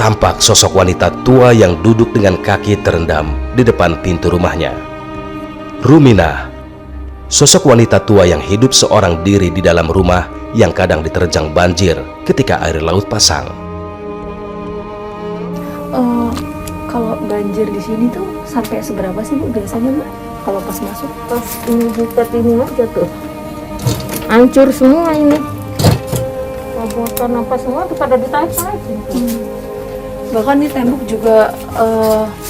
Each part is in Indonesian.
tampak sosok wanita tua yang duduk dengan kaki terendam di depan pintu rumahnya. Ruminah, sosok wanita tua yang hidup seorang diri di dalam rumah yang kadang diterjang banjir ketika air laut pasang. Kalau banjir di sini tuh sampai seberapa sih Bu biasanya Bu? Kalau pas masuk? Pas ini buket ini aja tuh, hancur semua ini. Robotan apa semua tuh pada ditarik-tarik. Bahkan di tembok juga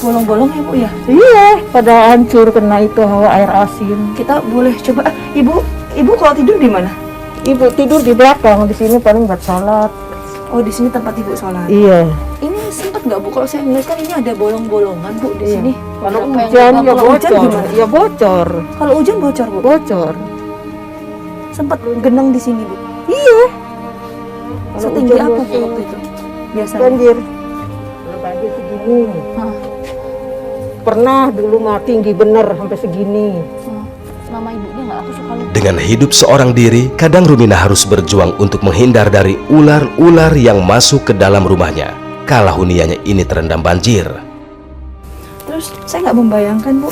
bolong-bolong ya Bu ya? Iya, pada hancur kena itu hawa air asin. Kita boleh coba, Ibu kalau tidur di mana? Ibu tidur di belakang, di sini paling buat sholat. Oh di sini tempat Ibu sholat. Iya. Ini sempat nggak Bu? Kalau saya ngeliat kan ini ada bolong-bolongan Bu di sini. Kalau Berapa yang hujan lubang? ya Kalau hujan bocor. gimana? Ya bocor. Kalau hujan bocor Bu? Bocor. Sempat genang di sini Bu? Iya. Setinggi hujan apa Bu bocor. waktu itu? Biasanya? Banjir. Kalau banjir segini. Hah. Pernah dulu mah tinggi bener sampai segini. Nama ibunya nggak? Aku suka lupa. Dengan hidup seorang diri, kadang Ruminah harus berjuang untuk menghindar dari ular-ular yang masuk ke dalam rumahnya kala huniannya ini terendam banjir. Terus saya nggak membayangkan Bu,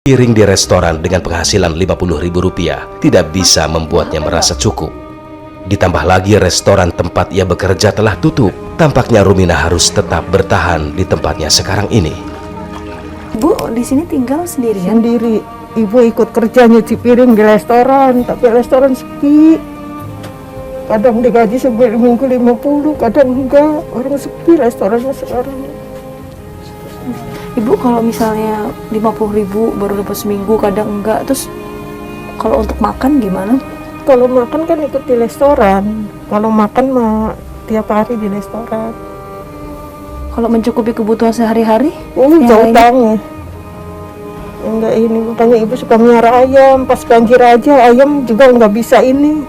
Piring di restoran dengan penghasilan Rp50.000 tidak bisa membuatnya merasa cukup. Ditambah lagi restoran tempat ia bekerja telah tutup. Tampaknya Ruminah harus tetap bertahan di tempatnya sekarang ini. Bu di sini tinggal sendirian. Sendiri. Ibu ikut kerja nyuci piring di restoran, tapi restoran sepi. Kadang digaji seminggu 50, kadang enggak. Orang sepi restorannya sekarang. Ibu kalau misalnya 50.000 baru dapat seminggu, kadang enggak. Terus kalau untuk makan gimana? Kalau makan kan ikut di restoran. Kalau makan mah tiap hari di restoran. Kalau mencukupi kebutuhan sehari-hari? Ini yang jauh lainnya? utangnya. Enggak ini, makanya ibu suka melihara ayam. Pas banjir aja ayam juga nggak bisa ini.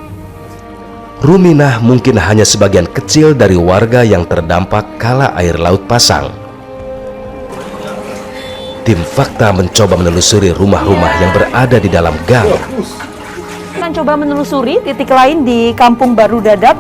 Ruminah mungkin hanya sebagian kecil dari warga yang terdampak kala air laut pasang. Tim Fakta mencoba menelusuri rumah-rumah yang berada di dalam gang. Akan coba menelusuri titik lain di Kampung Baru Dadap.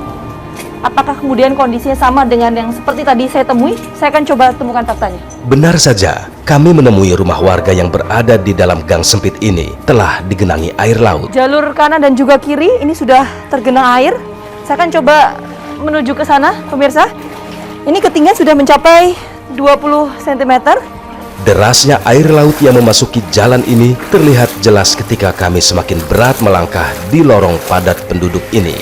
Apakah kemudian kondisinya sama dengan yang seperti tadi saya temui? Saya akan coba temukan faktanya. Benar saja, kami menemui rumah warga yang berada di dalam gang sempit ini telah digenangi air laut. Jalur kanan dan juga kiri ini sudah tergenang air. Saya akan coba menuju ke sana, pemirsa. Ini ketinggian sudah mencapai 20 cm. Derasnya air laut yang memasuki jalan ini terlihat jelas ketika kami semakin berat melangkah di lorong padat penduduk ini.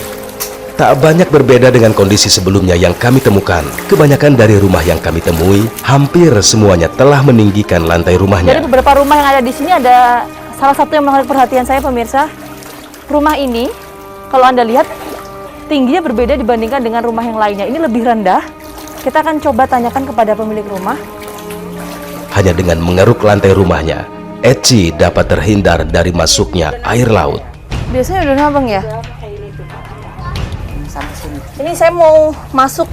Tak banyak berbeda dengan kondisi sebelumnya yang kami temukan. Kebanyakan dari rumah yang kami temui, hampir semuanya telah meninggikan lantai Dari rumahnya. beberapa rumah yang ada di sini ada salah satu yang menarik perhatian saya, pemirsa. Rumah ini, kalau Anda lihat, tingginya berbeda dibandingkan dengan rumah yang lainnya. Ini lebih rendah. Kita akan coba tanyakan kepada pemilik rumah. Hanya dengan mengeruk lantai rumahnya, Eci dapat terhindar dari masuknya air laut. Biasanya udah nabang ya? Ini saya mau masuk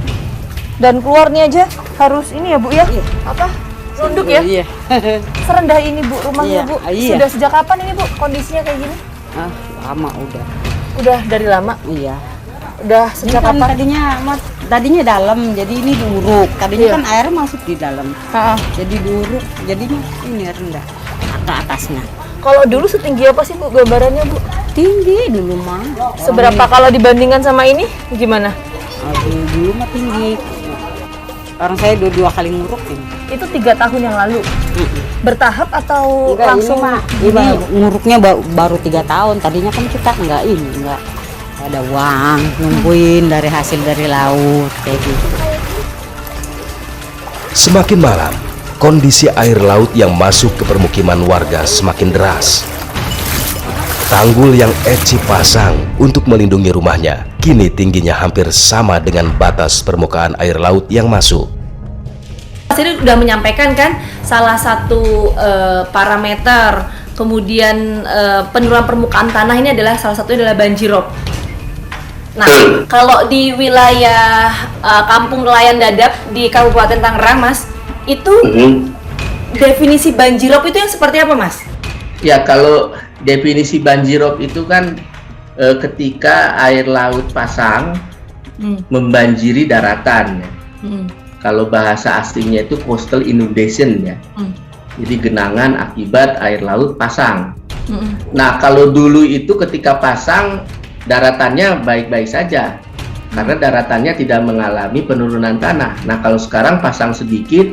dan keluar nih aja harus ini ya Bu ya? Apa? Runduk ya? Iya. Serendah ini Bu rumahnya Iya, Bu? iya. Sudah sejak kapan ini Bu kondisinya kayak gini? Ah, lama udah. Udah dari lama? Iya. Udah Ini sejak kan kapan? tadinya dalam, jadi ini duruk. Tadinya Iya. kan air masuk di dalam. Ha-ha. Jadi duruk, jadinya ini rendah ke atasnya. Kalau dulu setinggi apa sih Bu gambarannya Bu? Tinggi dulu mah. Seberapa kalau dibandingkan sama ini gimana? Dulu mah tinggi. Orang saya dua kali nguruk ini. Itu 3 tahun yang lalu. Bertahap atau Enggak, langsung? ini nguruknya baru 3 tahun. Tadinya kan kita enggak ada uang nungguin dari hasil dari laut kayak gitu. Semakin malam, kondisi air laut yang masuk ke permukiman warga semakin deras. Tanggul yang Eci pasang untuk melindungi rumahnya kini tingginya hampir sama dengan batas permukaan air laut yang masuk. Mas ini sudah menyampaikan kan salah satu parameter kemudian penurunan permukaan tanah ini adalah salah satunya adalah banjirop. Nah, kalau di wilayah Kampung Nelayan Dadap di Kabupaten Tangerang, Mas, itu definisi banjirop itu yang seperti apa, Mas? Ya, kalau definisi banjirop itu kan ketika air laut pasang membanjiri daratan. Ya. Kalau bahasa aslinya itu coastal inundation ya. Jadi genangan akibat air laut pasang. Nah, kalau dulu itu ketika pasang daratannya baik-baik saja karena daratannya tidak mengalami penurunan tanah. Nah, kalau sekarang pasang sedikit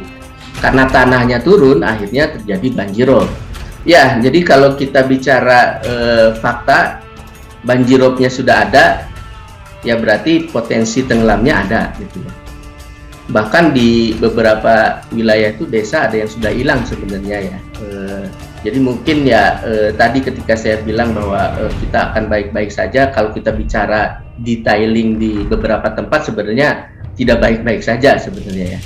karena tanahnya turun akhirnya terjadi banjirop. Ya, jadi kalau kita bicara fakta banjiropnya sudah ada, ya berarti potensi tenggelamnya ada gitu ya. Bahkan di beberapa wilayah itu desa ada yang sudah hilang sebenarnya ya. Jadi mungkin ya tadi ketika saya bilang bahwa kita akan baik-baik saja, kalau kita bicara detailing di beberapa tempat sebenarnya tidak baik-baik saja sebenarnya ya.